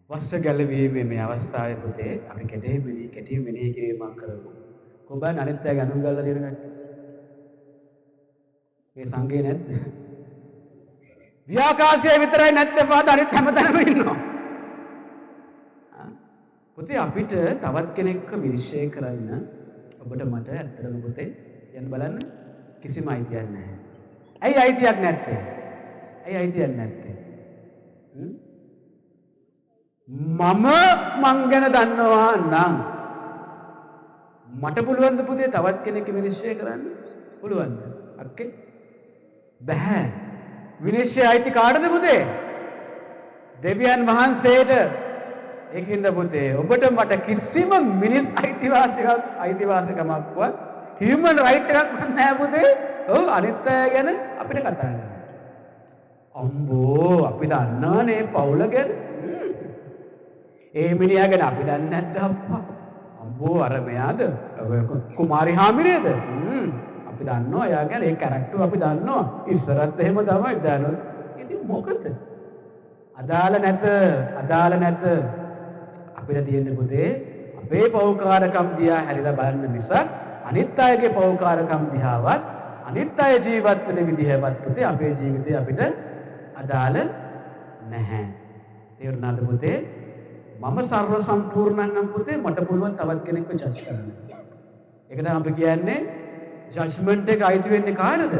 වස්ත්‍ර ගැලවීමේ මේ අවස්ථාවේ පුතේ අපි කෙටි මෙනෙහි කිරීමක් කරමු. කොබන් අනිත් අය ගනුම් ගල්ලා දෙන කට්ටිය. මේ සංගේ නැද්ද? ව්‍යාකාශයේ විතරයි නැත්තේ පාද අනිත් හැමතැනම ඉන්නවා. පුතේ අපිට තවත් කෙනෙක්ව විශ්ලේෂ කරන්න ඔබට මට ඇත්තටම පුතේ කියන්න බලන්න කිසිම අයිතියක් නැහැ. ඇයි අයිතියක් නැත්තේ? මම මං ගැන දන්නවා නම් මට පුළුවන් ද පුතේ තවත් කෙනෙක්ව විනිශ්චය කරන්න? පුළුවන්ද? අක්කේ? බෑ. විනිශ්චය අයිති කාටද පුතේ? දෙවියන් වහන්සේට. ඒකින්ද පුතේ ඔබට මට කිසිම මිනිස් අයිතිවාසිකමක්වත් හියුමන් රයිට් එකක්වත් නැහැ පුතේ. ඔව් අනිත් අය ගැන අපිට කතා කරන්න. අම්බෝ අපි දන්නවනේ පවුල ගැන. ඒ මිනිහා ගැන අපි දන්නේ නැද්ද අප්පා? අම්බෝ අර මෙයාද කුමාරි හාමිනේද? අපි දන්නවා එයා ගැන ඒ කැරක්ටර් අපි දන්නවා. ඉස්සරත් එහෙම තමයි දන්නව. ඉතින් මොකද? අදාළ නැත. අපිට තියෙන්නේ පුතේ අපේ පෞකාරකම් දිහා හැරිලා බලන්න මිසක් අනිත් අයගේ පෞකාරකම් දිහාවත් අනිත් අය ජීවත් වෙන විදිහවත් පුතේ අපේ ජීවිතේ අපිට අදාළ නැහැ. තේරුණාද පුතේ? මම සර්ව සම්පූර්ණ නම් පුතේ මට පුළුවන් තවත් කෙනෙක්ව ජජ් කරන්න. ඒක තමයි අපි කියන්නේ ජජ්මන්ට් එක අයිති වෙන්නේ කාටද?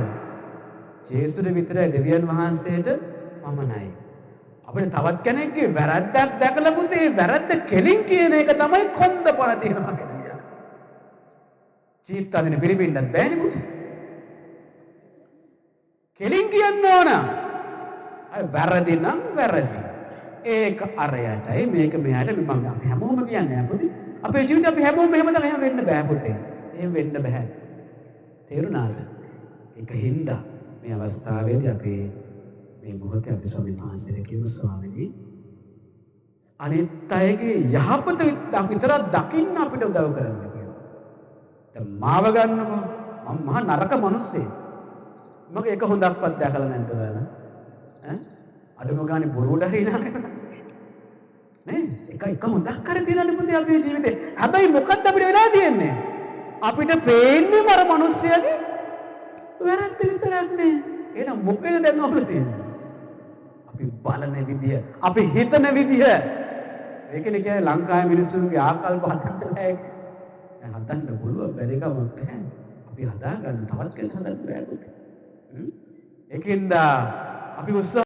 ජේසුට විතරයි, දෙවියන් වහන්සේට පමණයි. අපිට තවත් කෙනෙක්ගේ වැරද්දක් දැකලා පුතේ වැරද්ද කෙලින් කියන එක තමයි කොන්ද පණ තියනවා කියන්නේ. චීත්තදින පිළිපින්නත් බෑනේ පුතේ. කෙලින් කියන්න ඕන. අය වැරදි නම් වැරදි. ඒක අරයටයි මේක මෙයාට මම අපි හැමෝම කියන්නේ පුතේ. අපේ ජීවිතේ අපි හැමෝම එහෙම තමයි වෙන්න බෑ පුතේ. එහෙම වෙන්න බෑ. තේරුණාද? ඒකින්ද මේ අවස්ථාවේදී අපි මේ මොහොතේ අපි ස්වාමීන් වහන්සේට කියමු ස්වාමීනි අනිත් අයගේ යහපත විතරක් දකින්න අපිට උදව් කරන්න කියලා. දැන් මාව ගන්නකෝ මම මහා නරක මිනිස්සෙක්. මගේ එක හොඳක්වත් දැකලා නැද්ද ඔයාලා? අඩුම ගානේ බොරුවට හරිනා නේ? එක හොඳක් කරේ තියනනේ පුතේ අපේ ජීවිතේ. හැබැයි මොකක්ද අපිට වෙලා තියෙන්නේ? අපිට පේන්නේ මර මිනිස්සයාගේ වැරද්ද විතරක් නේ. එහෙනම් මොකද දැන් අපිට තියෙන්නේ? අපි බලන විදිය, අපි හිතන විදිය. ඒකනේ කියන්නේ ලංකාවේ මිනිස්සුන්ගේ ආකල්ප හදන්න බෑ. දැන් හදන්න පුළුවන් බැරි කමක් නැහැ. අපි හදාගන්න තවත් කෙනෙක් හදන්න බෑ පුතේ. ඒකින්ද අපි උත්සාහ